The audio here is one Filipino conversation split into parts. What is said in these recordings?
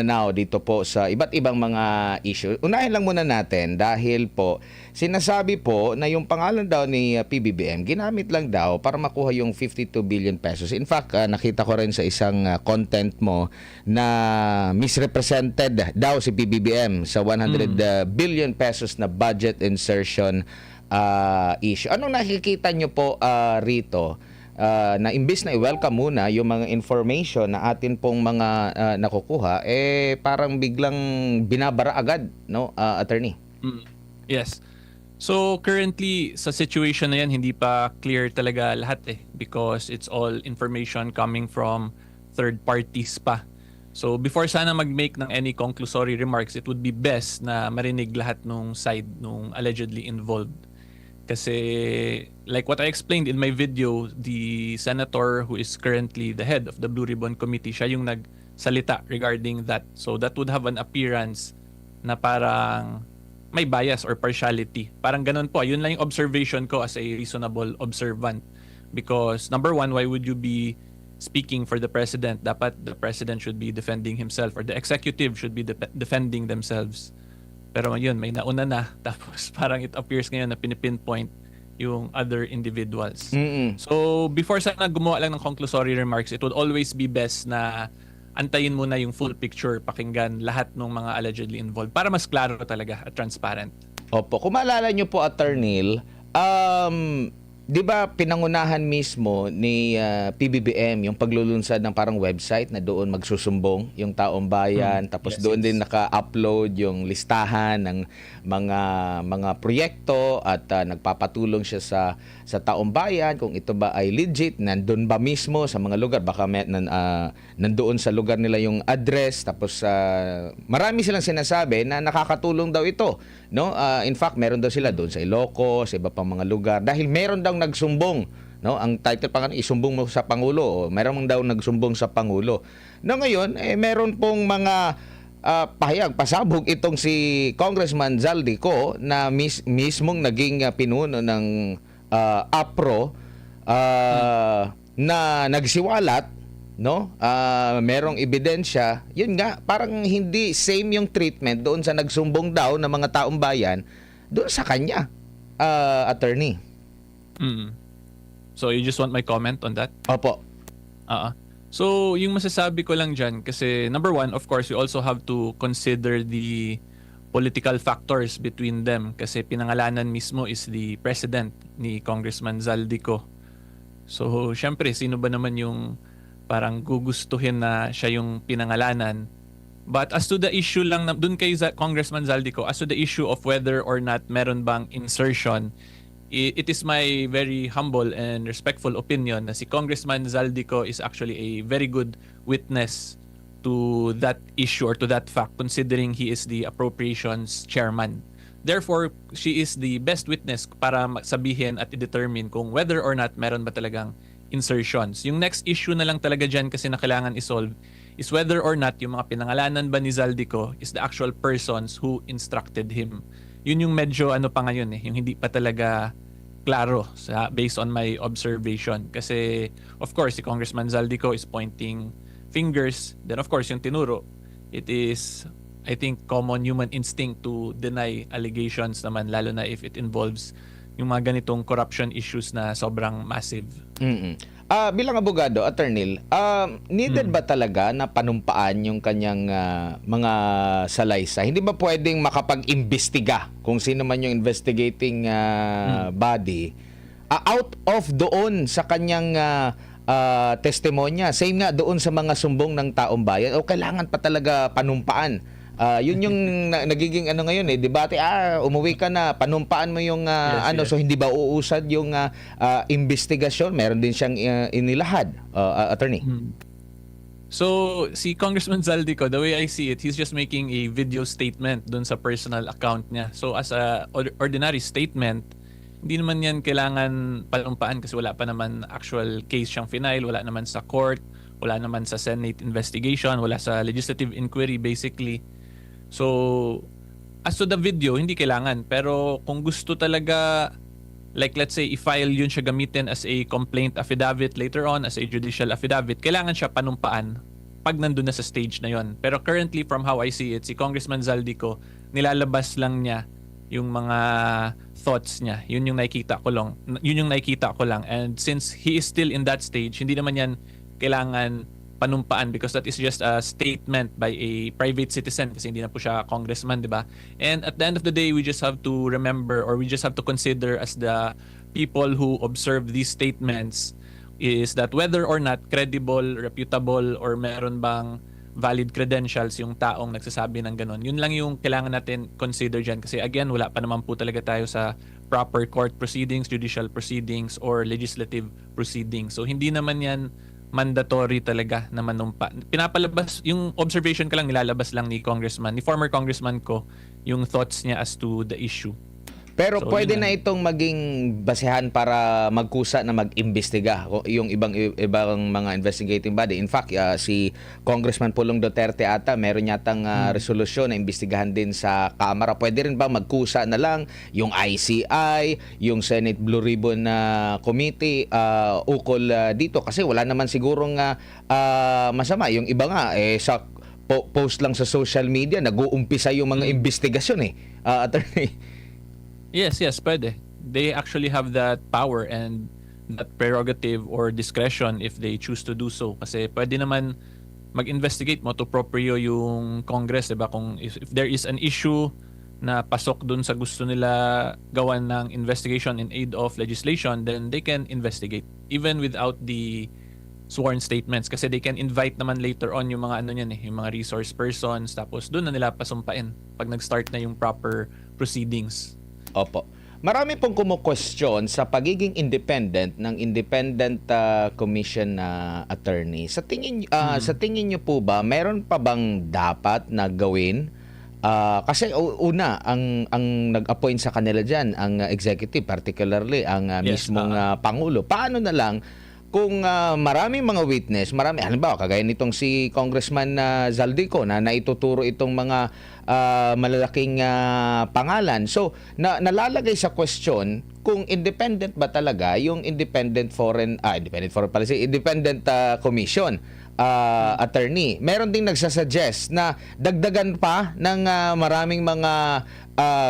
now dito po sa iba't ibang mga issue. Unahin lang muna natin dahil po sinasabi po na yung pangalan daw ni PBBM ginamit lang daw para makuha yung 52 billion pesos. In fact, nakita ko rin sa isang content mo na misrepresented daw si PBBM sa 100 billion pesos na budget insertion issue. Anong nakikita nyo po rito? Na imbis na i-welcome muna yung mga information na atin pong mga nakukuha, parang biglang binabara agad, no, attorney? Yes. So currently sa situation na yan, hindi pa clear talaga lahat because it's all information coming from third parties pa. So before sana mag-make ng any conclusory remarks, it would be best na marinig lahat nung side nung allegedly involved. Kasi like what I explained in my video, the senator who is currently the head of the Blue Ribbon Committee, siya yung nagsalita regarding that. So that would have an appearance na parang may bias or partiality. Parang ganun po. Yun lang yung observation ko as a reasonable observant. Because number one, why would you be speaking for the president? Dapat the president should be defending himself or the executive should be defending themselves. Pero yun, may nauna na. Tapos parang it appears ngayon na pinipinpoint yung other individuals. So before sana gumawa lang ng conclusory remarks, it would always be best na antayin muna yung full picture, pakinggan lahat ng mga allegedly involved para mas klaro talaga at transparent. Opo. Kung maalala nyo po, Attorney, di ba pinangunahan mismo ni PBBM yung paglulunsad ng parang website na doon magsusumbong yung taong bayan, tapos Yes, doon yes. din naka-upload yung listahan ng mga proyekto at nagpapatulong siya sa taong bayan kung ito ba ay legit, nandun ba mismo sa mga lugar, baka nandoon sa lugar nila yung address, tapos marami silang sinasabi na nakakatulong daw ito, no? In fact, meron daw sila doon sa Ilocos, sa iba pang mga lugar dahil meron daw nagsumbong, no? Ang title pa nga, isumbong mo sa Pangulo, o meron daw nagsumbong sa Pangulo. No, ngayon meron pong mga pahayag, pasabog itong si Congressman Zaldico na mismong naging pinuno ng APRO na nagsiwalat, no? Merong ebidensya. Yun nga, parang hindi same yung treatment doon sa nagsumbong daw ng mga taong bayan doon sa kanya, attorney. So you just want my comment on that? Opo. So yung masasabi ko lang dyan, kasi number one, of course, we also have to consider the political factors between them kasi pinangalanan mismo is the president ni Congressman Zaldico. So syempre, sino ba naman yung parang gugustuhin na siya yung pinangalanan? But as to the issue lang, dun kay Congressman Zaldico, as to the issue of whether or not meron bang insertion, it is my very humble and respectful opinion na si Congressman Zaldico is actually a very good witness to that issue or to that fact, considering he is the appropriations chairman. Therefore, she is the best witness para sabihin at i-determine kung whether or not meron ba talagang insertions. Yung next issue na lang talaga dyan kasi na kailangan isolve is whether or not yung mga pinangalanan ba ni Zaldico is the actual persons who instructed him. Yun yung medyo ano pa ngayon yung hindi pa talaga klaro based on my observation. Kasi of course si Congressman Zaldico is pointing fingers, then of course yung tinuro, it is I think common human instinct to deny allegations naman, lalo na if it involves yung mga ganitong corruption issues na sobrang massive. Bilang abogado, attorney, needed ba talaga na panumpaan yung kanyang mga salaysay? Hindi ba pwedeng makapag-imbestiga kung sino man yung investigating body out of doon sa kanyang testimonya? Same nga doon sa mga sumbong ng taong bayan, o kailangan pa talaga panumpaan? Yun yung nagiging ano ngayon debate, umuwi ka na, panumpaan mo yung Yes. so hindi ba uusad yung investigasyon? Meron din siyang inilahad, attorney. So si Congressman Zaldico, the way I see it, he's just making a video statement dun sa personal account niya. So as a ordinary statement, hindi naman yan kailangan panumpaan kasi wala pa naman actual case siyang final, wala naman sa court, wala naman sa Senate investigation, wala sa legislative inquiry basically. So as to the video, hindi kailangan. Pero kung gusto talaga, like let's say, i-file yun siya gamitin as a complaint affidavit later on, as a judicial affidavit, kailangan siya panumpaan pag nandun na sa stage na yon. Pero currently, from how I see it, si Congressman Zaldico, nilalabas lang niya yung mga thoughts niya. Yun yung nakikita ko lang. Yun yung nakikita ko lang. And since he is still in that stage, hindi naman yan kailangan panumpaan because that is just a statement by a private citizen kasi hindi na po siya congressman, di ba? And at the end of the day, we just have to remember or we just have to consider as the people who observe these statements is that whether or not credible, reputable, or meron bang valid credentials yung taong nagsasabi ng ganun. Yun lang yung kailangan natin consider dyan. Kasi again, wala pa naman po talaga tayo sa proper court proceedings, judicial proceedings, or legislative proceedings. So hindi naman yan mandatory talaga na manumpa. Pinapalabas, yung observation ka lang, nilalabas lang ni former congressman ko, yung thoughts niya as to the issue. Pero So, pwede yun na lang. itong maging basehan para magkusa na mag-imbestiga yung ibang mga investigating body. In fact, si Congressman Pulong Duterte ata meron yatang resolusyon na imbestigahan din sa Kamara. Pwede rin ba magkusa na lang yung ICI, yung Senate Blue Ribbon Committee ukol dito kasi wala naman sigurong masama. Yung iba nga sa post lang sa social media nag-uumpisa yung mga investigasyon attorney. Yes, pwede. They actually have that power and that prerogative or discretion if they choose to do so. Kasi pwede naman mag-investigate motu proprio yung Congress, diba? Kung if there is an issue na pasok dun sa gusto nila gawan ng investigation in aid of legislation, then they can investigate even without the sworn statements kasi they can invite naman later on yung mga yung mga resource persons tapos doon na nila pasumpain pag nag-start na yung proper proceedings. Opo. Marami pong kumu-question sa pagiging independent ng independent commission na attorney. Sa tingin niyo po ba meron pa bang dapat na gawin? Kasi una ang nag-appoint sa kanila diyan ang executive, particularly ang mismong pangulo. Paano na lang kung maraming mga witness, halimbawa kagaya nitong si Congressman Zaldico na naituturo itong mga malalaking pangalan. So, nalalagay sa question kung independent ba talaga yung independent foreign policy, independent commission attorney. Meron ding nagsasuggest na dagdagan pa ng maraming mga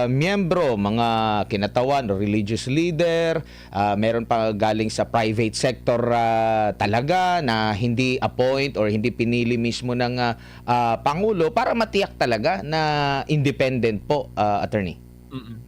miyembro, mga kinatawan o religious leader, meron pa galing sa private sector talaga na hindi appoint or hindi pinili mismo ng Pangulo para matiyak talaga na independent po, attorney. Mm-mm.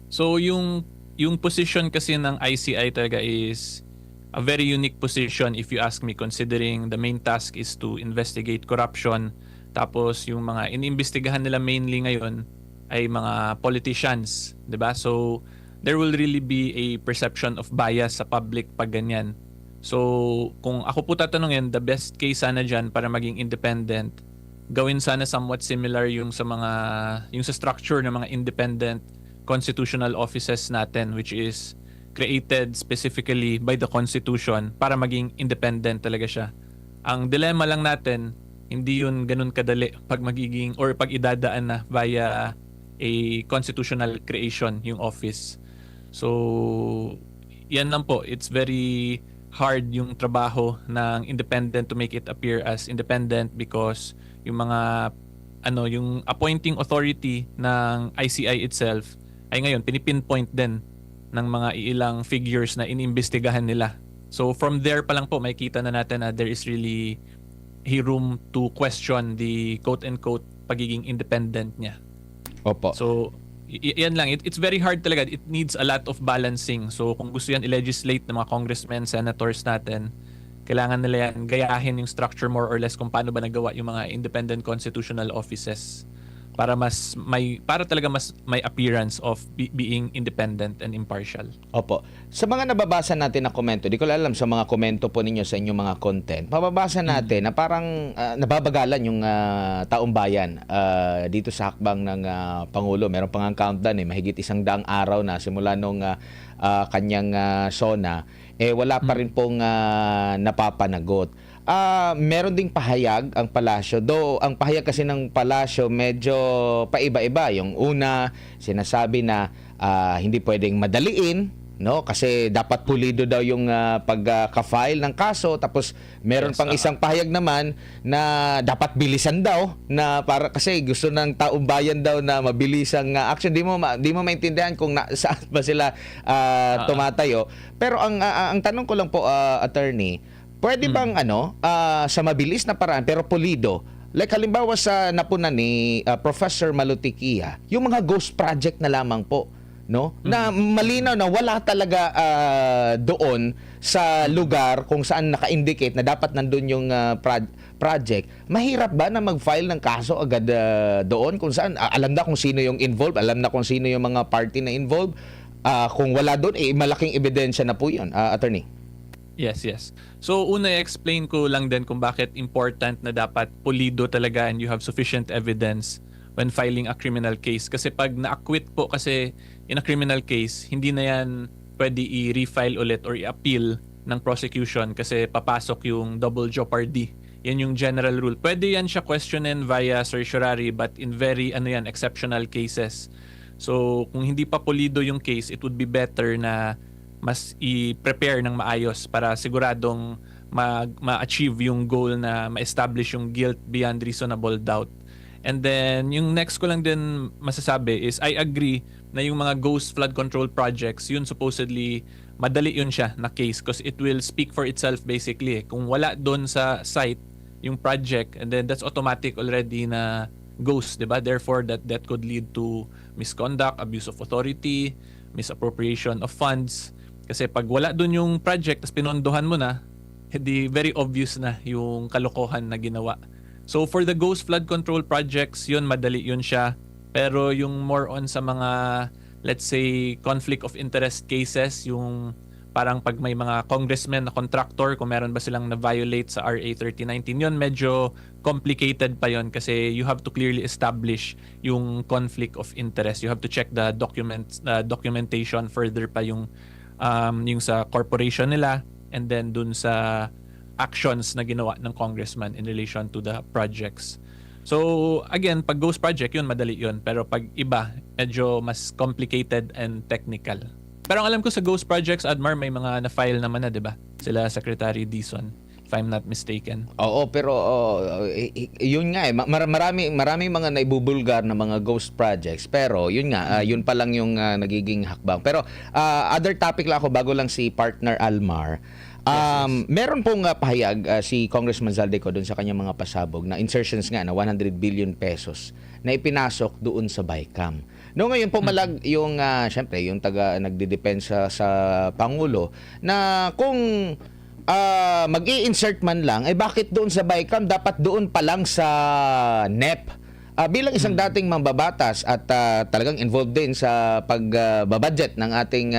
So yung position kasi ng ICI talaga is a very unique position if you ask me considering the main task is to investigate corruption tapos yung mga iniimbestigahan nila mainly ngayon ay mga politicians, 'di ba? So there will really be a perception of bias sa public pag ganyan. So kung ako po tatanungin, the best case sana diyan para maging independent, gawin sana somewhat similar yung sa structure ng mga independent constitutional offices natin which is created specifically by the Constitution para maging independent talaga siya. Ang dilemma lang natin, hindi yun ganun kadali pag magiging or pag idadaan na via a constitutional creation yung office. So, yan lang po. It's very hard yung trabaho ng independent to make it appear as independent because yung mga yung appointing authority ng ICI itself ay ngayon pinipinpoint din ng mga ilang figures na inimbestigahan nila. So from there pa lang po makikita na natin na there is really room to question the quote-unquote pagiging independent niya. Opo. So yan lang. It's very hard talaga. It needs a lot of balancing. So kung gusto yan i-legislate ng mga congressmen, senators natin, kailangan nila yan gayahin yung structure more or less kung paano ba nagawa yung mga independent constitutional offices para talaga mas may appearance of being independent and impartial. Opo. Sa mga nababasa natin na komento, di ko alam sa mga komento po ninyo sa inyong mga content, mababasa natin na parang nababagalan yung taong bayan dito sa hakbang ng Pangulo. Meron pang countdown mahigit 100 araw na simula nung kanyang SONA, wala pa rin pong napapanagot. Meron ding pahayag ang palasyo. Though ang pahayag kasi ng palasyo medyo paiba-iba. Yung una, sinasabi na hindi pwedeng madaliin no? Kasi dapat pulido daw yung pagka-file ng kaso, tapos meron Yes, pang isang pahayag naman na dapat bilisan daw, na para kasi gusto ng taong bayan daw na mabilisang action. Di mo maintindihan kung saan ba sila tumatayo. Pero ang tanong ko lang po, attorney, pwede bang sa mabilis na paraan pero pulido, like halimbawa sa napunan ni Professor Malutikia, yung mga ghost project na lamang po, no? Na malinaw na wala talaga doon sa lugar kung saan naka-indicate na dapat nandun yung project. Mahirap ba na mag-file ng kaso agad doon kung saan alam na kung sino yung involved, alam na kung sino yung mga party na involved? Kung wala doon, malaking ebidensya na po yun, attorney. Yes, yes. So una i-explain ko lang din kung bakit important na dapat pulido talaga and you have sufficient evidence when filing a criminal case. Kasi pag na-acquit po kasi in a criminal case, hindi na yan pwede i-refile ulit or i-appeal ng prosecution kasi papasok yung double jeopardy. Yan yung general rule. Pwede yan siya questionin via certiorari but in very exceptional cases. So kung hindi pa pulido yung case, it would be better na mas i-prepare ng maayos para siguradong ma-achieve yung goal na ma-establish yung guilt beyond reasonable doubt. And then, yung next ko lang din masasabi is I agree na yung mga ghost flood control projects, yun supposedly madali yun siya na case because it will speak for itself basically. Kung wala doon sa site yung project, and then that's automatic already na ghost, diba? Therefore, that could lead to misconduct, abuse of authority, misappropriation of funds. Kasi pag wala doon yung project tapos pinondohan mo na, hindi very obvious na yung kalokohan na ginawa. So for the ghost flood control projects, yun madali yun siya. Pero yung more on sa mga let's say conflict of interest cases, yung parang pag may mga congressmen na contractor, kung meron ba silang na-violate sa RA 3019, yun medyo complicated pa yun kasi you have to clearly establish yung conflict of interest. You have to check the documentation further pa yung sa corporation nila and then dun sa actions na ginawa ng congressman in relation to the projects. So again, pag ghost project, yun madali yun. Pero pag iba, medyo mas complicated and technical. Pero ang alam ko sa ghost projects, Admar, may mga na-file naman na, di ba? Sila Secretary Dizon, if I'm not mistaken. Oo, pero yun nga maraming mga naibubulgar na mga ghost projects, pero yun nga, yun pa lang yung nagiging hakbang. Pero other topic lang ako bago lang si partner Almar. Meron pong pahayag si Congressman Zaldico doon sa kanyang mga pasabog na insertions nga na 100 billion pesos na ipinasok doon sa BICAM. No, ngayon pumalag yung syempre yung taga nagdedepensa sa Pangulo na kung mag-i-insert man lang, bakit doon sa BICAM? Dapat doon pa lang sa NEP. Bilang isang dating mambabatas at talagang involved din sa pagbabudget ng ating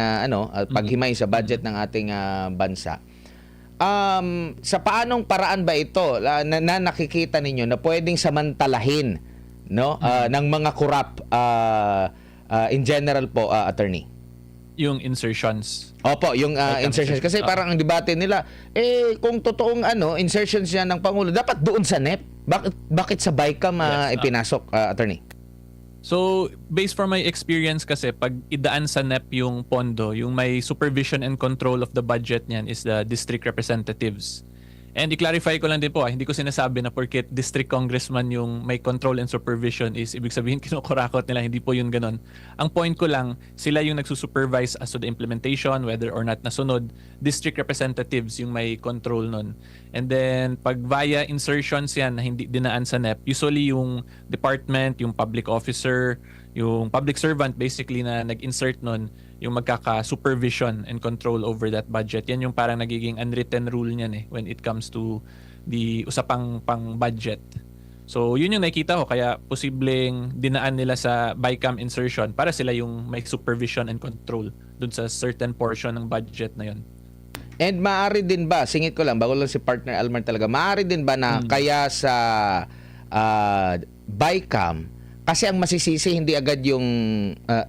paghimay sa budget ng ating bansa. Sa paanong paraan ba ito na nakikita ninyo na pwedeng samantalahin ng mga corrupt in general po, attorney? Yung insertions. Opo, yung insertions. Kasi parang ang debate nila, kung totoong insertions yan ng Pangulo, dapat doon sa NEP. Bakit sa BICAM ipinasok, attorney? So, based from my experience kasi, pag idaan sa NEP yung pondo, yung may supervision and control of the budget niyan is the district representatives. And i-clarify ko lang din po, hindi ko sinasabi na porket district congressman yung may control and supervision is ibig sabihin kinukurakot nila, hindi po yun ganon. Ang point ko lang, sila yung nagsusupervise as to the implementation, whether or not nasunod. District representatives yung may control nun. And then, pag via insertions yan na hindi dinaan sa NEP, usually yung department, yung public officer, yung public servant basically na nag-insert nun, yung magkaka-supervision and control over that budget. Yan yung parang nagiging unwritten rule niyan when it comes to the usapang pang-budget. So, yun yung nakikita ko. Kaya posibleng dinaan nila sa BICAM insertion para sila yung may supervision and control dun sa certain portion ng budget na yun. And maaari din ba, singit ko lang, bago lang si partner Almar talaga, maaari din ba na kaya sa BICAM, kasi ang masisisi hindi agad yung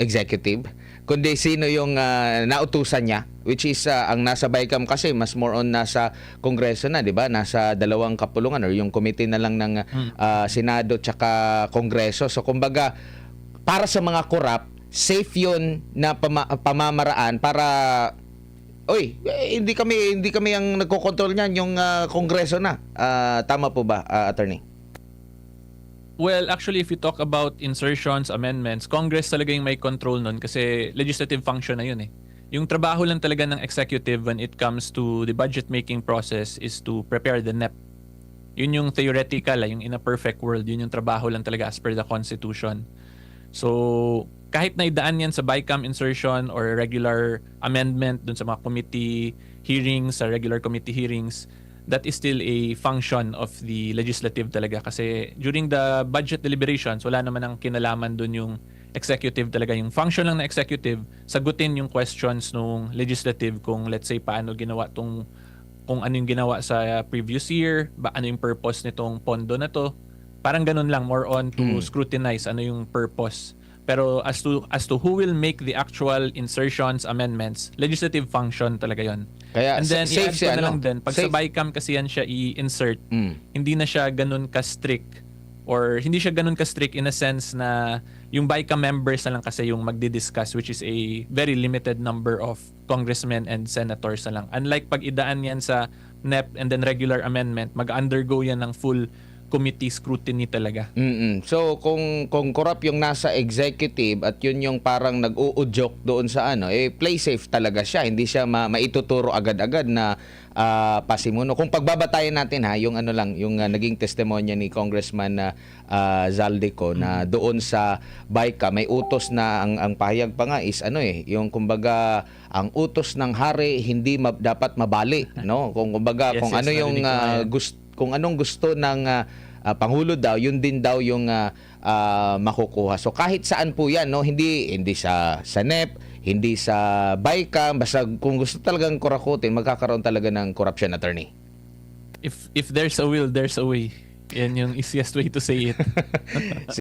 executive, kundi sino yung nautusan niya, which is ang nasa BICAM kasi mas more on nasa Kongreso na, di ba? Nasa dalawang kapulungan or yung committee na lang ng Senado tsaka Kongreso. So kumbaga, para sa mga corrupt, safe yun na pamamaraan para hindi kami ang nagkokontrol niyan, yung Kongreso na. Tama po ba, Attorney? Well, actually, if you talk about insertions, amendments, Congress talaga yung may control nun kasi legislative function na yun eh. Yung trabaho lang talaga ng executive when it comes to the budget making process is to prepare the NEP. Yun yung theoretical, yung in a perfect world, yun yung trabaho lang talaga as per the Constitution. So, kahit na idaan yan sa BICAM insertion or regular amendment dun sa mga committee hearings, sa regular committee hearings, that is still a function of the legislative talaga kasi during the budget deliberations, wala naman ang kinalaman dun yung executive talaga. Yung function lang na executive, sagutin yung questions nung legislative kung let's say paano ginawa kung ano yung ginawa sa previous year, ano yung purpose nitong pondo na to. Parang ganun lang, more on to scrutinize ano yung purpose. Pero as to who will make the actual insertions, amendments, legislative function talaga yon. Kaya And then safe i-add siya, ko na lang din, pag Safe. sa BICAM kasi yan siya i-insert, hindi na siya ganun ka-strict or hindi siya ganun ka-strict in a sense na yung BICAM members na lang kasi yung magdi-discuss, which is a very limited number of congressmen and senators na lang. Unlike pag idaan yan sa NEP and then regular amendment, mag-undergo yan ng full committee scrutiny talaga. So kung corrupt yung nasa executive at yun yung parang nag-uudyok doon sa play safe talaga siya, hindi siya maituturo agad-agad na pasimuno. Kung pagbabatayan natin yung yung naging testimonya ni Congressman Zaldico na doon sa BICAM may utos na ang pahayag pa nga is yung kumbaga ang utos ng hari hindi dapat mabali, no? Kung kumbaga Yes, kung yes, ano yung narinig ko na yan. kung anong gusto ng Pangulo daw, yun din daw yung makukuha. So kahit saan po yan, no? Hindi sa NEP, hindi sa BICAM, basta kung gusto talagang kurakutin, magkakaroon talaga ng corruption, Attorney. If there's a will, there's a way. Yan yung easiest way to say it.